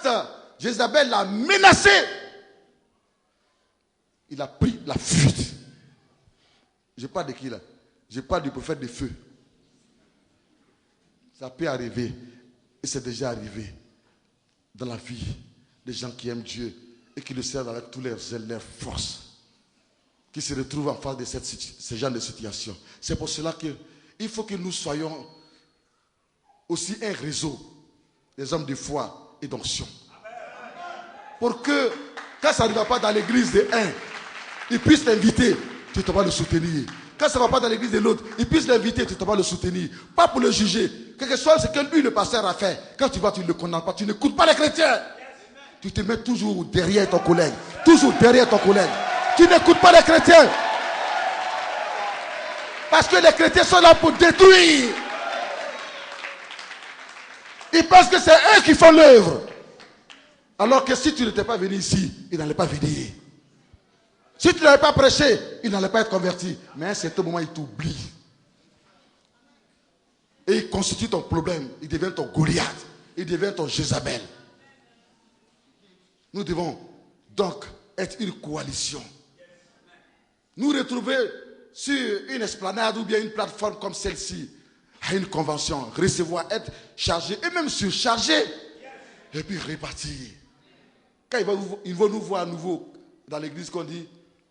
quand Jézabel l'a menacé, il a pris la fuite. Je parle de qui là? Je parle du prophète de feu. Ça peut arriver, et c'est déjà arrivé dans la vie des gens qui aiment Dieu et qui le servent avec tous leurs ailes, leurs forces, qui se retrouvent en face de ce genre de situation. C'est pour cela qu'il faut que nous soyons aussi un réseau des hommes de foi et d'onction. Pour que, quand ça ne va pas dans l'église de un, ils puissent l'inviter, tu ne vas le soutenir. Quand ça ne va pas dans l'église de l'autre, ils puissent l'inviter, tu ne vas le soutenir. Pas pour le juger. Quel que soit ce que lui, le pasteur, a fait, quand tu vas, tu ne le condamnes pas, tu n'écoutes pas les chrétiens. Tu te mets toujours derrière ton collègue. Toujours derrière ton collègue. Tu n'écoutes pas les chrétiens. Parce que les chrétiens sont là pour détruire. Ils pensent que c'est eux qui font l'œuvre. Alors que si tu n'étais pas venu ici, ils n'allaient pas venir. Si tu n'avais pas prêché, ils n'allaient pas être convertis. Mais à un certain moment, ils t'oublient. Et ils constituent ton problème. Ils deviennent ton Goliath. Ils deviennent ton Jézabel. Nous devons donc être une coalition. Nous retrouver sur une esplanade ou bien une plateforme comme celle-ci, à une convention, recevoir, être chargé et même surchargé, et puis repartir. Quand ils vont nous voir à nouveau dans l'église qu'on dit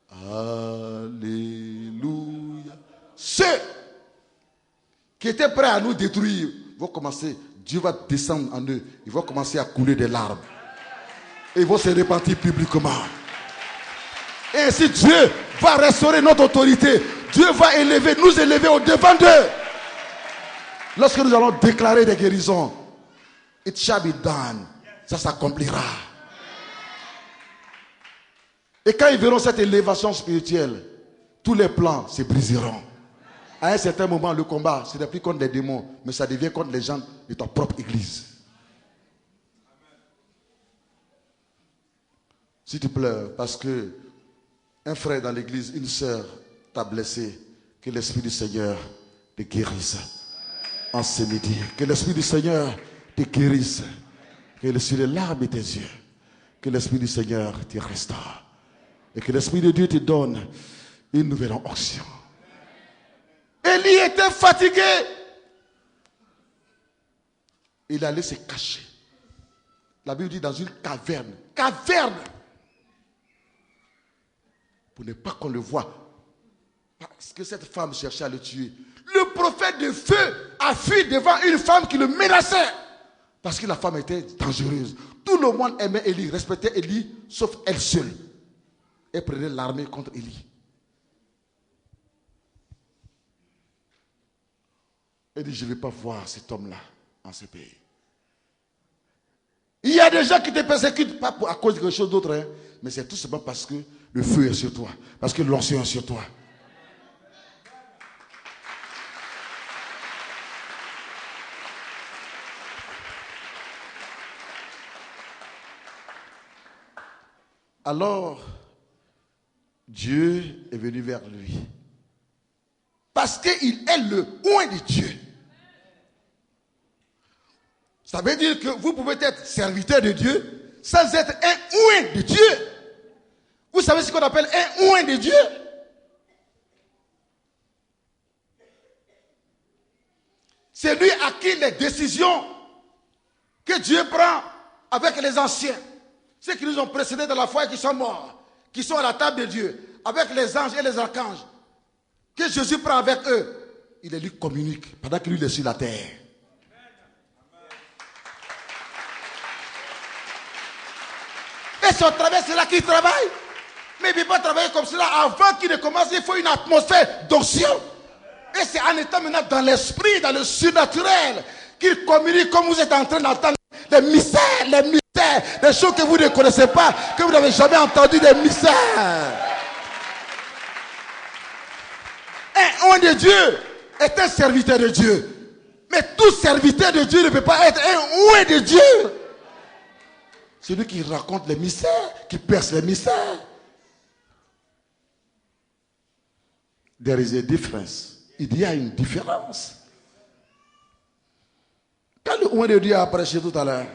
Alléluia. Ceux qui étaient prêts à nous détruire vont commencer, Dieu va descendre en eux, ils vont commencer à couler des larmes. Et ils vont se repentir publiquement. Et ainsi Dieu va restaurer notre autorité. Dieu va nous élever au devant d'eux. Lorsque nous allons déclarer des guérisons, it shall be done. Ça s'accomplira. Et quand ils verront cette élévation spirituelle, tous les plans se briseront. À un certain moment, le combat, ce n'est plus contre les démons, mais ça devient contre les gens de ta propre église. Si tu pleures parce que un frère dans l'église, une sœur t'a blessé, que l'Esprit du Seigneur te guérisse en ce midi. Que l'Esprit du Seigneur te guérisse. Que l'Esprit des larmes de tes yeux. Que l'Esprit du Seigneur te restaure. Et que l'Esprit de Dieu te donne une nouvelle onction. Élie était fatigué. Il allait se cacher. La Bible dit dans une caverne. Caverne. Pour ne pas qu'on le voie. Parce que cette femme cherchait à le tuer. Le prophète de feu a fui devant une femme qui le menaçait. Parce que la femme était dangereuse. Tout le monde aimait Élie, respectait Élie, sauf elle seule. Elle prenait l'armée contre Élie. Elle dit, je ne vais pas voir cet homme-là en ce pays. Il y a des gens qui te persécutent, pas à cause de quelque chose d'autre, hein, mais c'est tout simplement parce que le feu est sur toi, parce que l'onction est sur toi. Alors, Dieu est venu vers lui. Parce qu'il est le oint de Dieu. Ça veut dire que vous pouvez être serviteur de Dieu sans être un oint de Dieu. Vous savez ce qu'on appelle un oint de Dieu? C'est lui à qui les décisions que Dieu prend avec les anciens, ceux qui nous ont précédés dans la foi et qui sont morts, qui sont à la table de Dieu, avec les anges et les archanges, que Jésus prend avec eux, il les lui communique pendant que lui est sur la terre. Et son travail, c'est là qu'il travaille. Mais il ne peut pas travailler comme cela. Avant qu'il ne commence, il faut une atmosphère d'onction. Et c'est en étant maintenant dans l'esprit, dans le surnaturel, qu'il communique comme vous êtes en train d'entendre les mystères, des choses que vous ne connaissez pas, que vous n'avez jamais entendu, des mystères. Un oint de Dieu est un serviteur de Dieu. Mais tout serviteur de Dieu ne peut pas être un oint de Dieu. Celui qui raconte les mystères, qui perce les mystères. There is a difference. Il y a une différence. Quand le oint de Dieu a prêché tout à l'heure,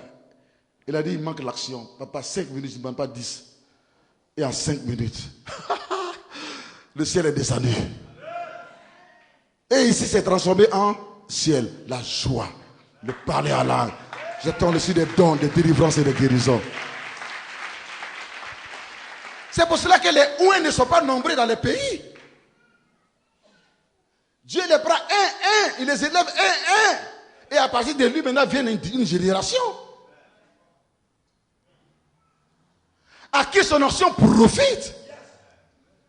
Il a dit, il manque l'action. Papa, 5 minutes, je ne demande pas 10. Et en 5 minutes, le ciel est descendu. Et ici, c'est transformé en ciel. La joie, le parler en langue. J'attends aussi des dons, des délivrances et des guérisons. C'est pour cela que les ouins ne sont pas nombreux dans les pays. Dieu les prend un, il les élève un. Et à partir de lui, maintenant, vient une génération. À qui son action profite.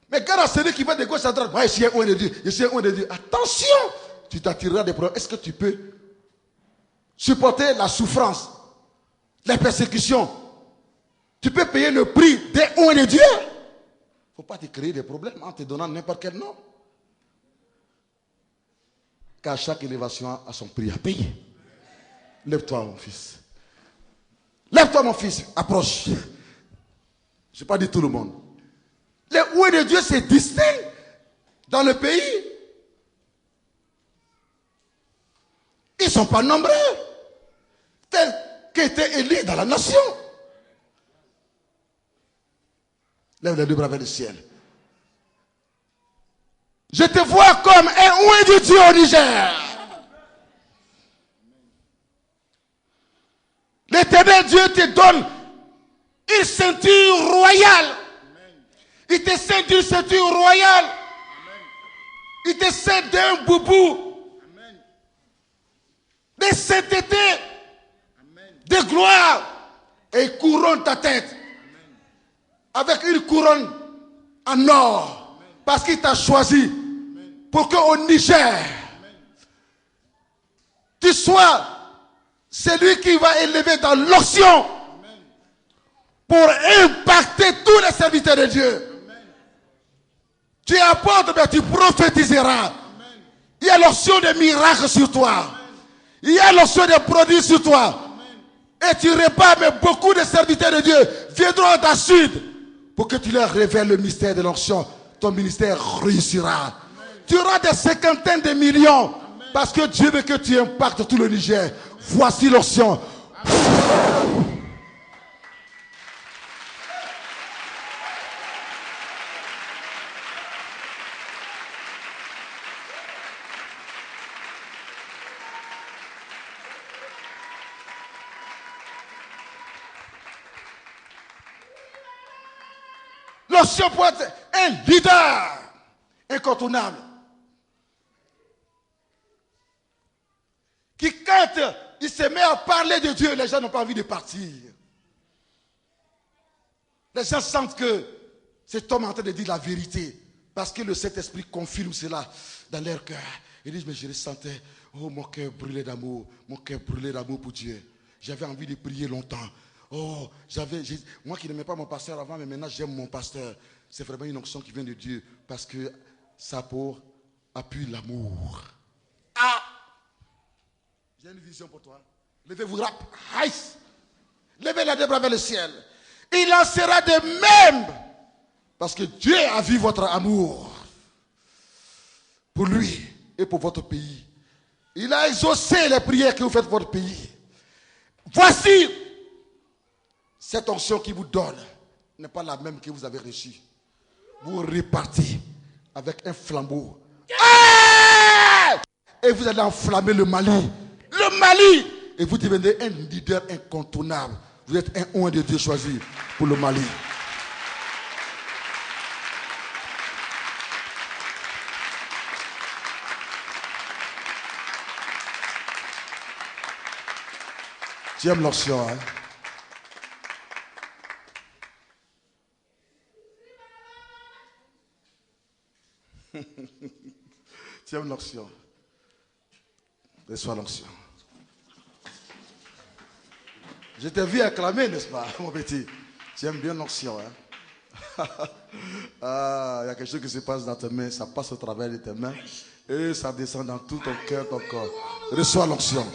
Mais quand celui qui va de gauche à droite, moi je suis un ouin de Dieu, je suis un ouin de Dieu. Attention, tu t'attireras des problèmes. Est-ce que tu peux supporter la souffrance, les persécutions? Tu peux payer le prix des ouins de Dieu. Il ne faut pas te créer des problèmes en te donnant n'importe quel nom. Car chaque élévation a son prix à payer. Lève-toi, mon fils. Lève-toi, mon fils. Approche. Je n'ai pas dit tout le monde. Les ouins de Dieu se distinguent dans le pays. Ils ne sont pas nombreux. Tels qu'étaient Élie dans la nation. Lève les deux bras vers le ciel. Je te vois comme un ouin de Dieu au Niger. L'Éternel Dieu te donne une ceinture royale. Il te cède d'une ceinture royale. Il te cède d'un boubou. De sainteté. De gloire. Et il couronne ta tête. Avec une couronne en or. Parce qu'il t'a choisi. Pour qu'au Niger, tu sois celui qui va élever dans l'onction. Pour impacter tous les serviteurs de Dieu. Tu apportes, mais tu prophétiseras. Il y a l'onction des miracles sur toi. Il y a l'onction des produits sur toi. Et tu répares, mais beaucoup de serviteurs de Dieu viendront à ta suite pour que tu leur révèles le mystère de l'onction. Ton ministère réussira. Tu auras des cinquantaines de millions parce que Dieu veut que tu impactes tout le Niger. Voici l'onction. L'onction pour être un leader incontournable. Qui quand il se met à parler de Dieu, les gens n'ont pas envie de partir. Les gens sentent que cet homme est en train de dire la vérité. Parce que le Saint-Esprit confirme cela dans leur cœur. Ils disent, mais je ressentais, oh mon cœur brûlait d'amour. Mon cœur brûlait d'amour pour Dieu. J'avais envie de prier longtemps. Oh, moi qui n'aimais pas mon pasteur avant, mais maintenant j'aime mon pasteur. C'est vraiment une onction qui vient de Dieu. Parce que sa peau appuie l'amour. Ah! J'ai une vision pour toi. Levez-vous rap. Levez les deux bras vers le ciel. Il en sera de même. Parce que Dieu a vu votre amour. Pour lui et pour votre pays. Il a exaucé les prières que vous faites pour votre pays. Voici. Cette onction qui vous donne n'est pas la même que vous avez reçue. Vous repartez avec un flambeau. Et vous allez enflammer le Mali. Le Mali. Et vous devenez un leader incontournable. Vous êtes un oint de Dieu choisi pour le Mali. Tu aimes l'onction, hein? Tu aimes l'onction. Reçois l'onction. Je t'ai vu acclamer, n'est-ce pas, mon petit? Tu aimes bien l'onction, hein? Ah, il y a quelque chose qui se passe dans tes mains, ça passe au travers de tes mains et ça descend dans tout ton cœur, ton corps. Reçois l'onction.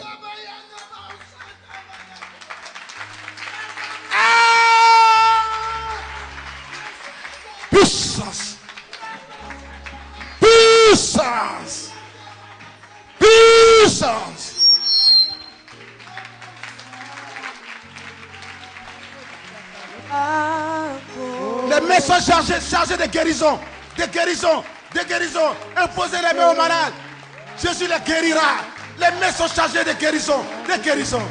Puissance. Puissance. Puissance. Les mains sont chargées de guérison. De guérison. De guérison. Imposez les mains aux malades. Jésus les guérira. Les mains sont chargées de guérison. De guérison.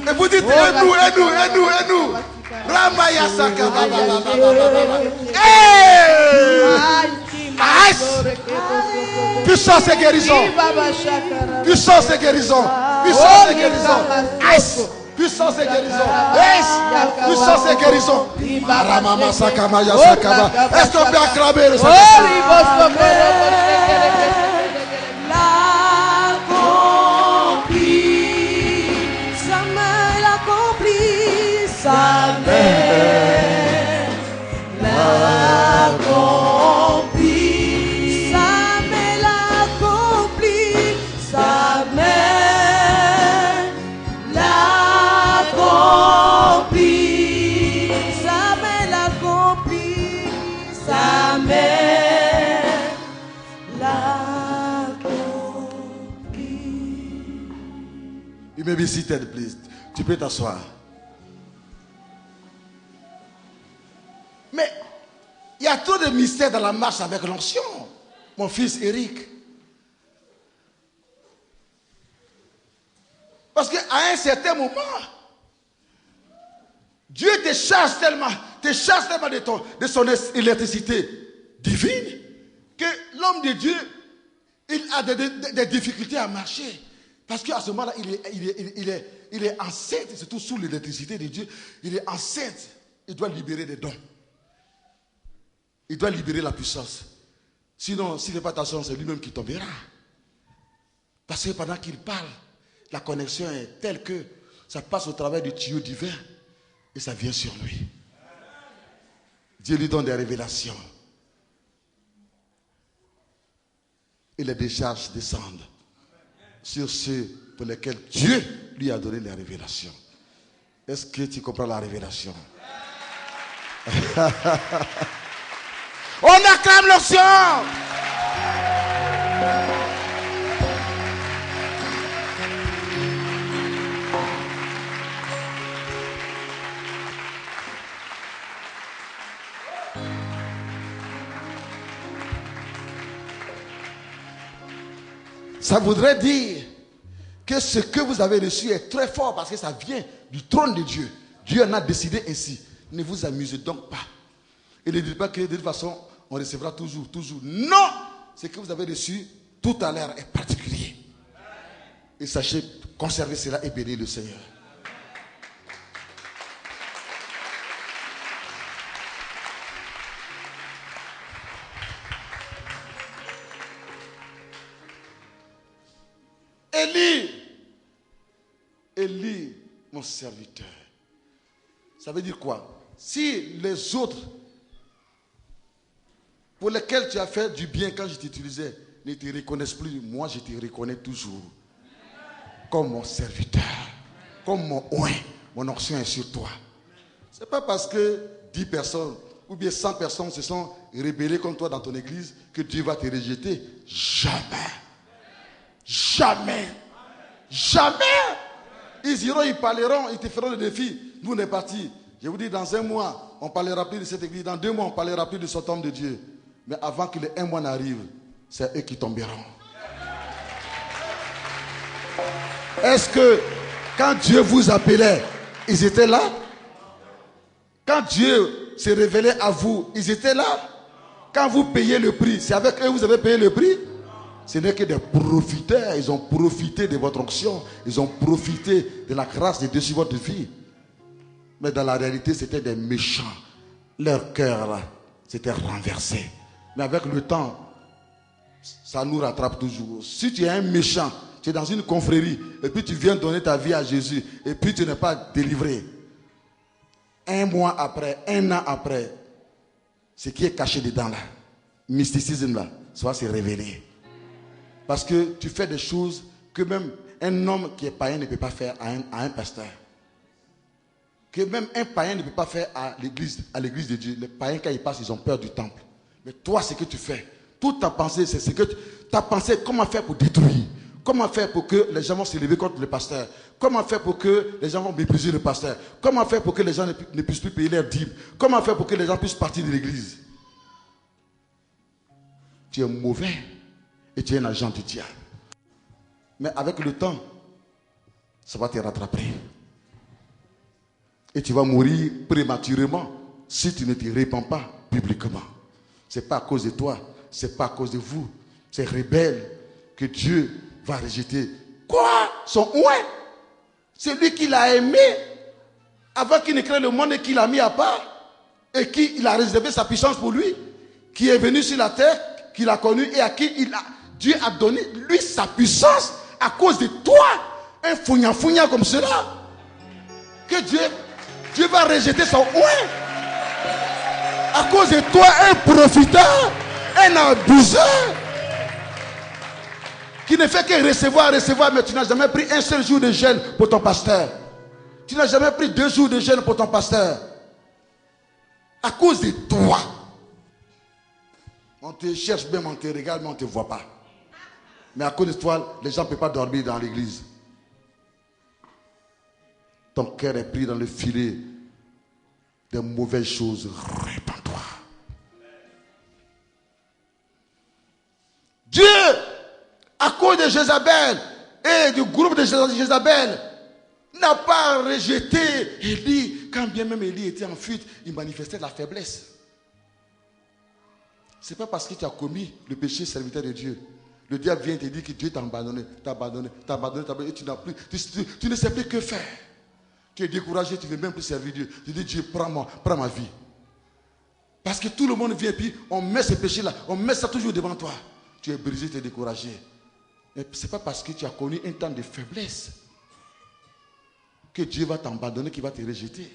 Et vous dites, aide-nous. Ramaya Saka. Puissance et guérison. Puissance et guérison. Puissance et guérison. Puissance et guérison. Puissance et guérison. Est-ce qu'on peut acclamer le Seigneur? Sa main l'accomplit, sa main l'accomplit, sa main l'accomplit, sa main l'accomplit, sa main l'accomplit. You may be seated, please. Tu peux t'asseoir. Mais il y a trop de mystères dans la marche avec l'onction, mon fils Eric. Parce qu'à un certain moment, Dieu te charge tellement de son électricité divine que l'homme de Dieu, il a des difficultés à marcher. Parce qu'à ce moment-là, il est enceinte, surtout sous l'électricité de Dieu, il est enceinte, il doit libérer des dons. Il doit libérer la puissance. Sinon, s'il n'est pas attention, c'est lui-même qui tombera. Parce que pendant qu'il parle, la connexion est telle que ça passe au travers du tuyau divin et ça vient sur lui. Dieu lui donne des révélations. Et les décharges descendent sur ceux pour lesquels Dieu lui a donné les révélations. Est-ce que tu comprends la révélation? On acclame l'onction. Ça voudrait dire que ce que vous avez reçu est très fort parce que ça vient du trône de Dieu. Dieu en a décidé ainsi. Ne vous amusez donc pas. Et ne dites pas que de toute façon, on recevra toujours. Non! Ce que vous avez reçu tout à l'heure est particulier. Et sachez conserver cela et bénir le Seigneur. Élie, mon serviteur. Ça veut dire quoi? Si les autres pour lesquels tu as fait du bien quand je t'utilisais ne te reconnaissent plus, moi je te reconnais toujours comme mon serviteur, comme mon oint. Mon onction est sur toi. Ce n'est pas parce que 10 personnes ou bien 100 personnes se sont rebellées contre toi dans ton église que Dieu va te rejeter. Jamais. Jamais. Jamais. Ils iront, ils parleront, ils te feront le défi. Nous, on est partis. Je vous dis, dans un mois, on ne parlera plus de cette église. Dans 2 mois, on ne parlera plus de cet homme de Dieu. Mais avant que les 1 mois n'arrive, c'est eux qui tomberont. Est-ce que quand Dieu vous appelait, ils étaient là? Quand Dieu s'est révélé à vous, ils étaient là? Quand vous payez le prix, c'est avec eux que vous avez payé le prix? Ce n'est que des profiteurs. Ils ont profité de votre onction. Ils ont profité de la grâce de Dieu sur votre vie. Mais dans la réalité, c'était des méchants. Leur cœur, là, c'était renversé. Mais avec le temps, ça nous rattrape toujours. Si tu es un méchant, tu es dans une confrérie, et puis tu viens donner ta vie à Jésus, et puis tu n'es pas délivré. 1 mois après, 1 an après, ce qui est caché dedans là, mysticisme là, ça va se révéler. Parce que tu fais des choses que même un homme qui est païen ne peut pas faire à un pasteur. Que même un païen ne peut pas faire à l'église de Dieu. Les païens, quand ils passent, ils ont peur du temple. Mais toi, ce que tu fais, toute ta pensée, c'est ce que ta pensée, comment faire pour détruire? Comment faire pour que les gens vont se lever contre le pasteur? Comment faire pour que les gens vont mépriser le pasteur? Comment faire pour que les gens ne puissent plus payer leurs dîmes? Comment faire pour que les gens puissent partir de l'église? Tu es mauvais et tu es un agent du diable. Mais avec le temps, ça va te rattraper. Et tu vas mourir prématurément si tu ne te répands pas publiquement. Ce n'est pas à cause de toi, ce n'est pas à cause de vous. C'est rebelle que Dieu va rejeter. Quoi? Son ouin? C'est lui qui l'a aimé avant qu'il ne crée le monde et qu'il l'a mis à part et qu'il a réservé sa puissance pour lui, qui est venu sur la terre, qu'il a connu et à qui Dieu a donné lui sa puissance à cause de toi. Un fougnant comme cela. Que Dieu va rejeter son ouin à cause de toi, un profiteur, un abuseur qui ne fait que recevoir, mais tu n'as jamais pris un seul jour de jeûne pour ton pasteur. Tu n'as jamais pris 2 jours de jeûne pour ton pasteur. À cause de toi. On te cherche même, on te regarde, mais on ne te voit pas. Mais à cause de toi, les gens ne peuvent pas dormir dans l'église. Ton cœur est pris dans le filet des mauvaises choses. Répands-toi. Dieu, à cause de Jézabel et du groupe de Jézabel, n'a pas rejeté Élie. Quand bien même Élie était en fuite, il manifestait de la faiblesse. Ce n'est pas parce que tu as commis le péché serviteur de Dieu. Le diable vient te dire que Dieu t'a abandonné, et tu n'as plus, tu ne sais plus que faire. Tu es découragé, tu ne veux même plus servir Dieu. Tu dis, Dieu, prends ma vie. Parce que tout le monde vient et puis on met ce péché-là, on met ça toujours devant toi. Tu es brisé, tu es découragé. Mais ce n'est pas parce que tu as connu un temps de faiblesse que Dieu va t'abandonner, qu'il va te rejeter.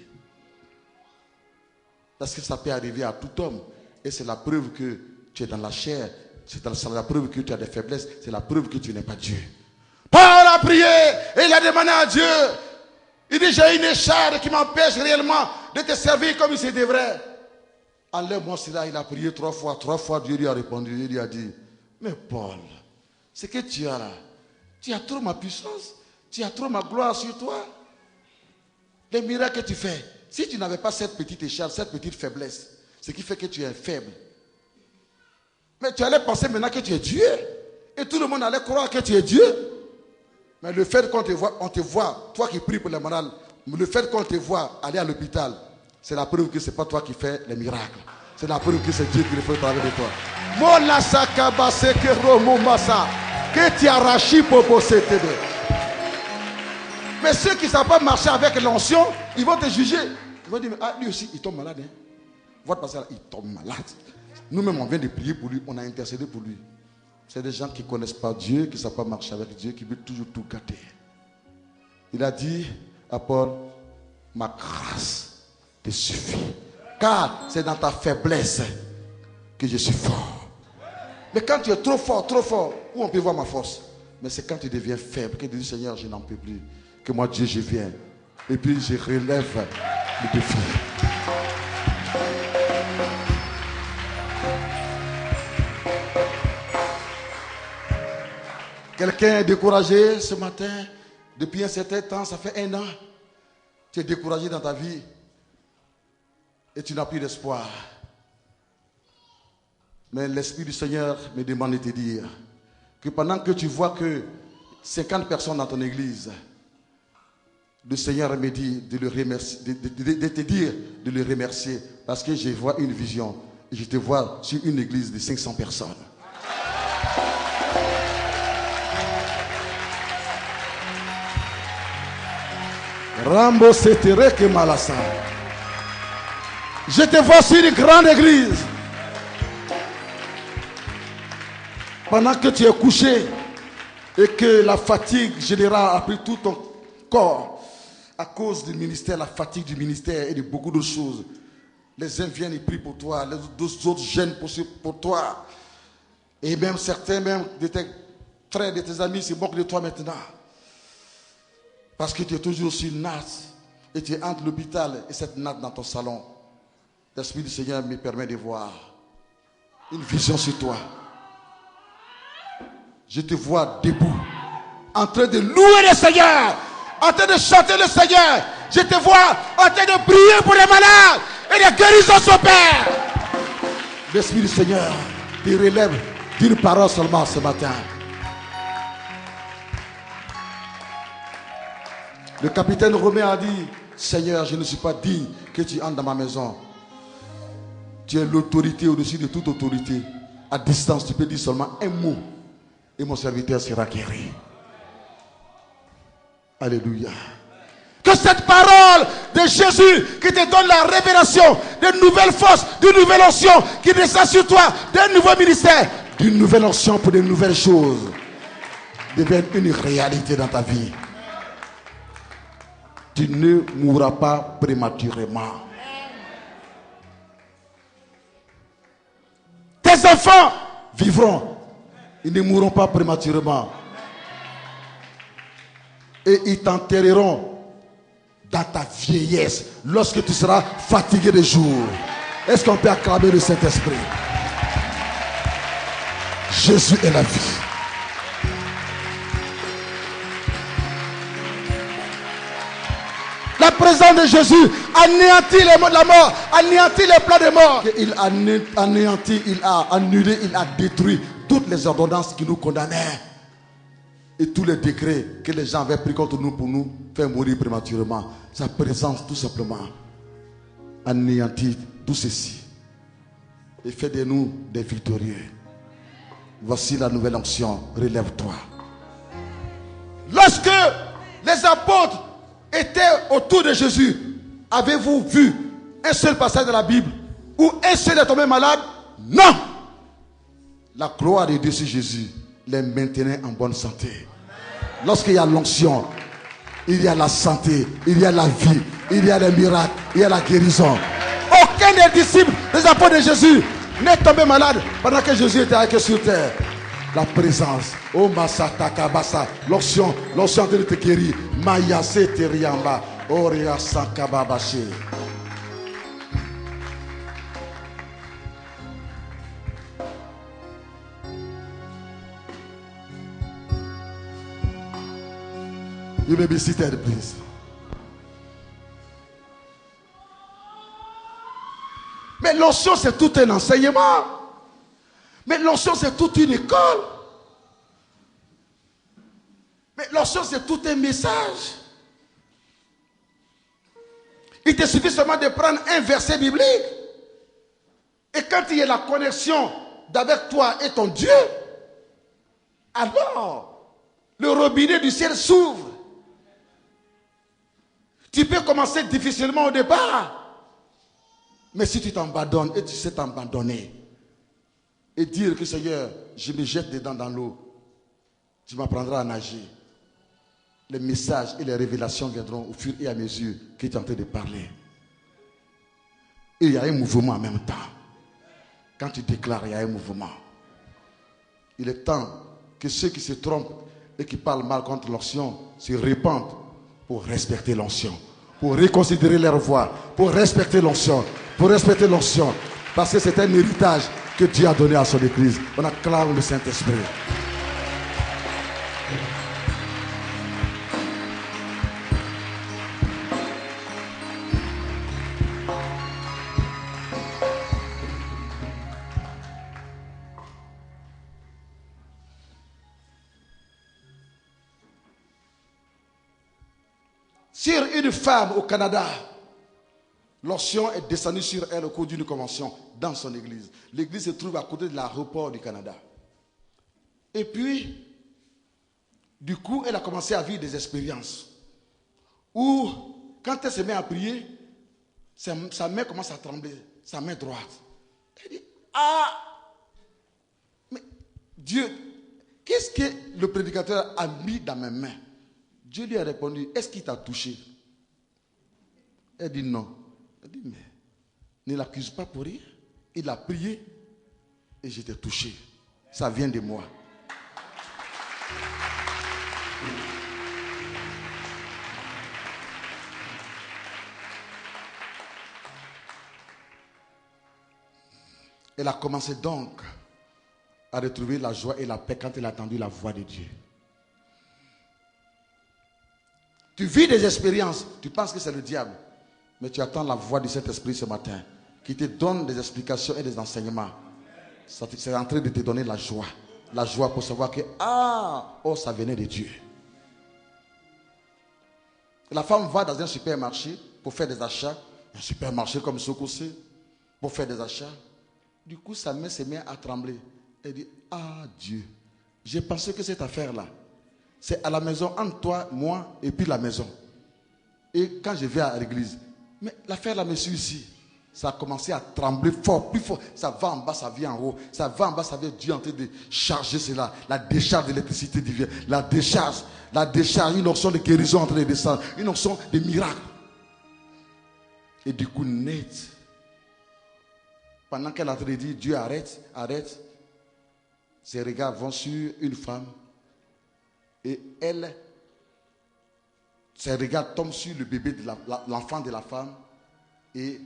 Parce que ça peut arriver à tout homme. Et c'est la preuve que tu es dans la chair. C'est la preuve que tu as des faiblesses. C'est la preuve que tu n'es pas Dieu. Paul a prié et il a demandé à Dieu. Il dit, j'ai une écharpe qui m'empêche réellement de te servir comme il se devrait. Enlève-moi cela. Il a prié 3 fois. 3 fois, Dieu lui a répondu. Il lui a dit, mais Paul, ce que tu as là, tu as trop ma puissance. Tu as trop ma gloire sur toi. Les miracles que tu fais, si tu n'avais pas cette petite écharpe, cette petite faiblesse, ce qui fait que tu es faible. Mais tu allais penser maintenant que tu es Dieu. Et tout le monde allait croire que tu es Dieu. Mais le fait qu'on te voit, toi qui pries pour les malades, le fait qu'on te voit aller à l'hôpital, c'est la preuve que ce n'est pas toi qui fais les miracles. C'est la preuve que c'est Dieu qui le fait au travers de toi. Que tu arraches pour posséder. Mais ceux qui ne savent pas marcher avec l'onction, ils vont te juger. Ils vont dire, ah, lui aussi, il tombe malade. Hein? Votre pasteur, il tombe malade. Nous-mêmes, on vient de prier pour lui, on a intercédé pour lui. C'est des gens qui ne connaissent pas Dieu, qui ne savent pas marcher avec Dieu, qui veulent toujours tout gâter. Il a dit à Paul, ma grâce te suffit. Car c'est dans ta faiblesse que je suis fort. Mais quand tu es trop fort, où on peut voir ma force? Mais c'est quand tu deviens faible, que tu dis, Seigneur, je n'en peux plus. Que moi, Dieu, je viens. Et puis, je relève le défi. Quelqu'un est découragé ce matin, depuis un certain temps, ça fait 1 an. Tu es découragé dans ta vie et tu n'as plus d'espoir. Mais l'Esprit du Seigneur me demande de te dire que pendant que tu vois que 50 personnes dans ton église, le Seigneur me dit de le remercier, de te dire de le remercier parce que je vois une vision et je te vois sur une église de 500 personnes. Rambo Setere que Malassa. Je te vois sur une grande église. Pendant que tu es couché et que la fatigue générale a pris tout ton corps à cause du ministère, la fatigue du ministère et de beaucoup d'autres choses. Les uns viennent et prient pour toi, les autres gênent pour toi. Et même certains même de tes frères, de tes amis se moquent de toi maintenant. Parce que tu es toujours sur une natte et tu es entre l'hôpital et cette natte dans ton salon. L'Esprit du Seigneur me permet de voir une vision sur toi. Je te vois debout, en train de louer le Seigneur, en train de chanter le Seigneur. Je te vois en train de prier pour les malades et les guérisons s'opèrent. L'Esprit du Seigneur te relève d'une parole seulement ce matin. Le capitaine Romain a dit, Seigneur, je ne suis pas digne que tu entres dans ma maison. Tu es l'autorité au-dessus de toute autorité. À distance, tu peux dire seulement un mot et mon serviteur sera guéri. Alléluia. Que cette parole de Jésus qui te donne la révélation de nouvelles forces, de nouvelles onction, qui descend sur toi, d'un nouveau ministère, d'une nouvelle onction pour de nouvelles choses, devienne une réalité dans ta vie. Tu ne mourras pas prématurément. Tes enfants vivront. Ils ne mourront pas prématurément. Et ils t'enterreront dans ta vieillesse, lorsque tu seras fatigué de jour. Est-ce qu'on peut acclamer le Saint-Esprit? Jésus est la vie. La présence de Jésus anéantit la mort, anéantit les plans de mort. Il a anéanti, il a annulé, il a détruit toutes les ordonnances qui nous condamnaient. Et tous les décrets que les gens avaient pris contre nous pour nous faire mourir prématurément. Sa présence tout simplement anéantit tout ceci. Et fait de nous des victorieux. Voici la nouvelle onction. Relève-toi. Lorsque les apôtres étaient autour de Jésus, avez-vous vu un seul passage de la Bible où un seul est tombé malade? Non. La gloire de Dieu sur Jésus les maintenait en bonne santé. Lorsqu'il y a l'onction, il y a la santé, il y a la vie, il y a les miracles, il y a la guérison. Aucun des disciples, des apôtres de Jésus n'est tombé malade pendant que Jésus était avec eux sur terre. La présence, oh Masata Kabasa, l'onction en train de te guérir. Mayase Teriamba, Oria Sakababashi. You may be seated, please. Mais l'onction, c'est tout un enseignement. Mais l'onction, c'est toute une école. Mais l'onction, c'est tout un message. Il te suffit seulement de prendre un verset biblique. Et quand il y a la connexion d'avec toi et ton Dieu, alors le robinet du ciel s'ouvre. Tu peux commencer difficilement au départ. Mais si tu t'abandonnes et tu sais t'abandonner et dire que Seigneur, je me jette dedans dans l'eau, tu m'apprendras à nager. Les messages et les révélations viendront au fur et à mesure que tu es en train de parler. Et il y a un mouvement en même temps. Quand tu déclares, il y a un mouvement. Il est temps que ceux qui se trompent et qui parlent mal contre l'onction se répandent pour respecter l'onction, pour reconsidérer leur voix, pour respecter l'onction, parce que c'est un héritage que Dieu a donné à son Église. On acclame le Saint-Esprit. Sur une femme au Canada, l'onction est descendue sur elle au cours d'une convention dans son église. L'église se trouve à côté de l'aéroport du Canada. Et puis, du coup, elle a commencé à vivre des expériences où, quand elle se met à prier, sa main commence à trembler, sa main droite. Elle dit, ah, mais Dieu, qu'est-ce que le prédicateur a mis dans mes mains? Dieu lui a répondu, est-ce qu'il t'a touché? Elle dit non. Elle dit, mais ne l'accuse pas pour rire. Il a prié et j'étais touché. Ça vient de moi. Elle a commencé donc a retrouvé la joie et la paix quand elle a entendu la voix de Dieu. Tu vis des expériences, tu penses que c'est le diable, mais tu attends la voix du Saint-Esprit ce matin qui te donne des explications et des enseignements. C'est en train de te donner la joie pour savoir que ça venait de Dieu. La femme va dans un supermarché pour faire des achats, un supermarché comme Sokosé, pour faire des achats. Du coup, sa main se met à trembler. Elle dit, Dieu, j'ai pensé que cette affaire-là, c'est à la maison, entre toi, moi, et puis la maison. Et quand je vais à l'église, mais l'affaire là me suit ici. Ça a commencé à trembler fort, plus fort. Ça va en bas, ça vient en haut. Ça va en bas, ça vient Dieu en train de charger cela. La décharge d'électricité divine. La décharge, une onction de guérison en train de descendre. Une onction de miracle. Et du coup, net, pendant qu'elle a en train de dire, Dieu arrête. Ses regards vont sur une femme. Et ses regards tombent sur le bébé de l'enfant de la femme. Et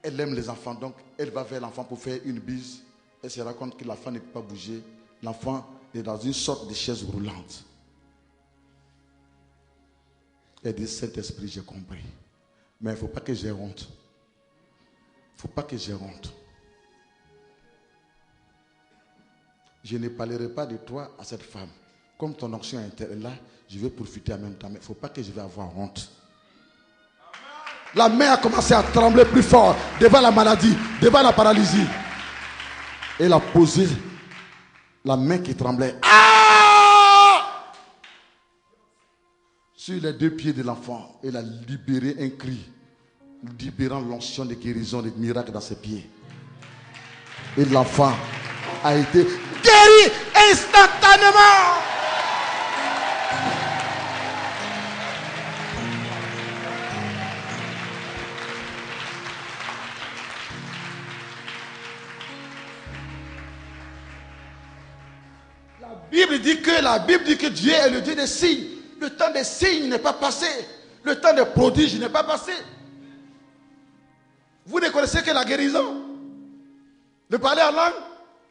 elle aime les enfants, donc elle va vers l'enfant pour faire une bise. Elle se rend compte que l'enfant ne peut pas bouger. L'enfant est dans une sorte de chaise roulante. Elle dit, Saint-Esprit, j'ai compris. Mais il ne faut pas que j'ai honte. Il ne faut pas que j'ai honte. Je ne parlerai pas de toi à cette femme. Comme ton onction est là, je vais profiter en même temps. Mais il ne faut pas que je vais avoir honte. La main a commencé à trembler plus fort devant la maladie, devant la paralysie. Elle a posé la main qui tremblait sur les deux pieds de l'enfant. Elle a libéré un cri, libérant l'onction de guérison, de miracles dans ses pieds. Et l'enfant a été guéri instantanément. La Bible dit que Dieu est le Dieu des signes. Le temps des signes n'est pas passé. Le temps des prodiges n'est pas passé. Vous ne connaissez que la guérison, le parler en langue,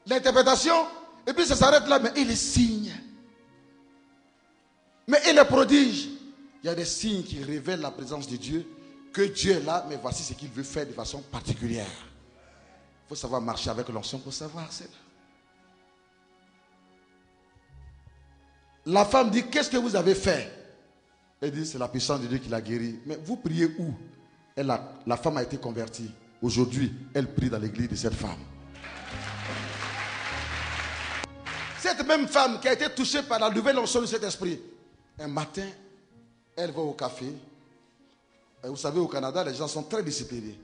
l'interprétation, et puis ça s'arrête là. Mais et les signes? Mais et les prodiges? Il y a des signes qui révèlent la présence de Dieu, que Dieu est là, mais voici ce qu'il veut faire de façon particulière. Il faut savoir marcher avec l'onction pour savoir cela. La femme dit, qu'est-ce que vous avez fait? Elle dit, c'est la puissance de Dieu qui l'a guéri. Mais vous priez où? La femme a été convertie. Aujourd'hui, elle prie dans l'église de cette femme. Cette même femme qui a été touchée par la nouvelle onction de cet esprit, un matin, elle va au café. Et vous savez, au Canada, les gens sont très disciplinés.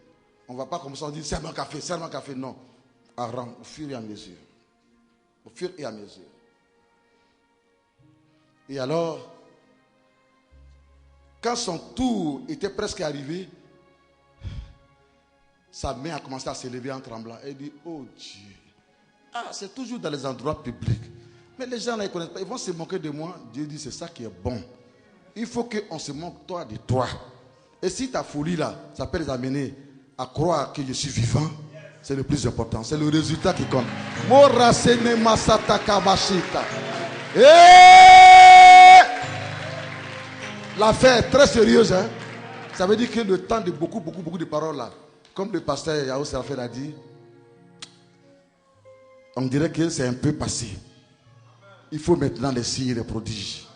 On ne va pas comme ça, on dit, serre-moi un café. Non. À rang, au fur et à mesure. Au fur et à mesure. Et alors, quand son tour était presque arrivé, sa main a commencé à se lever en tremblant. Elle dit, oh Dieu, c'est toujours dans les endroits publics. Mais les gens là, ils ne connaissent pas, ils vont se moquer de moi. Dieu dit, c'est ça qui est bon. Il faut qu'on se moque de toi. Et si ta folie là, ça peut les amener à croire que je suis vivant, c'est le plus important. C'est le résultat qui compte. Morasene masata kabashita. L'affaire est très sérieuse. Hein? Ça veut dire que le temps de beaucoup de paroles là, comme le pasteur Yahou Serafel a dit, on dirait que c'est un peu passé. Il faut maintenant les signes et les prodiges.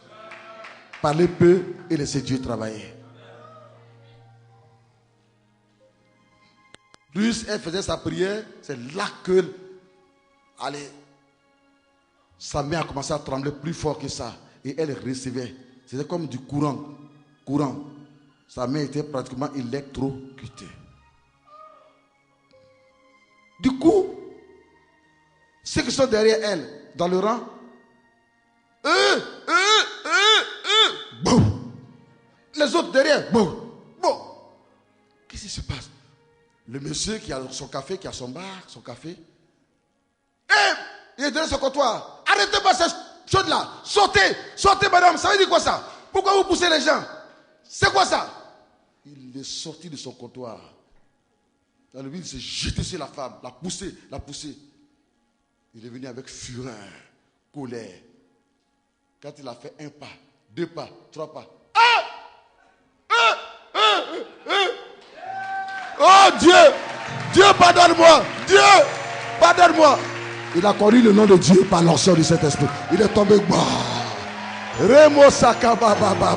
Parler peu et laisser Dieu travailler. Plus elle faisait sa prière, c'est là que sa main a commencé à trembler plus fort que ça. Et elle recevait. C'était comme du courant. Sa main était pratiquement électrocutée. Du coup, ceux qui sont derrière elle, dans le rang, boum. Les autres derrière, boum. Qu'est-ce qui se passe? Le monsieur qui a son café, qui a son bar, son café, il est derrière son comptoir. Arrêtez pas cette chose-là. Sortez, madame. Ça veut dire quoi ça? Pourquoi vous poussez les gens? C'est quoi ça? Il est sorti de son comptoir. Dans le vide, il s'est jeté sur la femme, l'a poussé. Il est venu avec fureur, colère. Quand il a fait un pas, 2 pas, 3 pas. Oh Dieu! Dieu, pardonne-moi! Dieu, pardonne-moi! Il a connu le nom de Dieu par l'onction du Saint-Esprit. Il est tombé. Remo Sakaba Baba.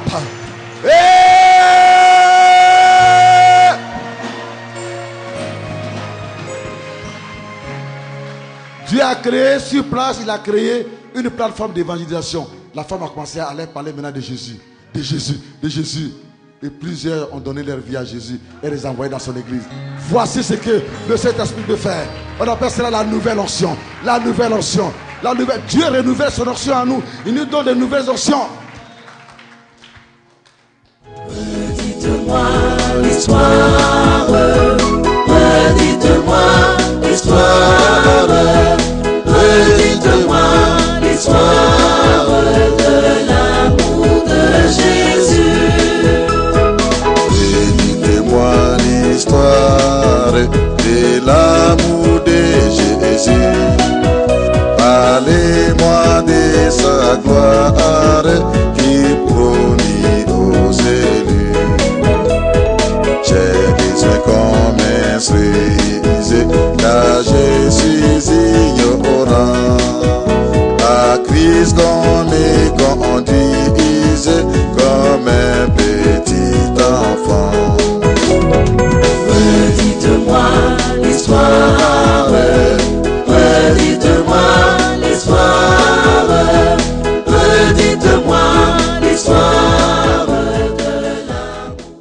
Dieu a créé sur place, il a créé une plateforme d'évangélisation. La femme a commencé à aller parler maintenant de Jésus. De Jésus, de Jésus. Et plusieurs ont donné leur vie à Jésus et les envoyés dans son église. Voici ce que le Saint-Esprit peut faire. On appelle cela la nouvelle onction. La nouvelle onction. La nouvelle... Dieu renouvelle son onction à nous. Il nous donne de nouvelles onctions. Redites-moi l'histoire. Redites-moi l'histoire. Redites-moi l'histoire de l'amour de Jésus. Redites-moi l'histoire de l'amour de Jésus. Parlez-moi de sa gloire.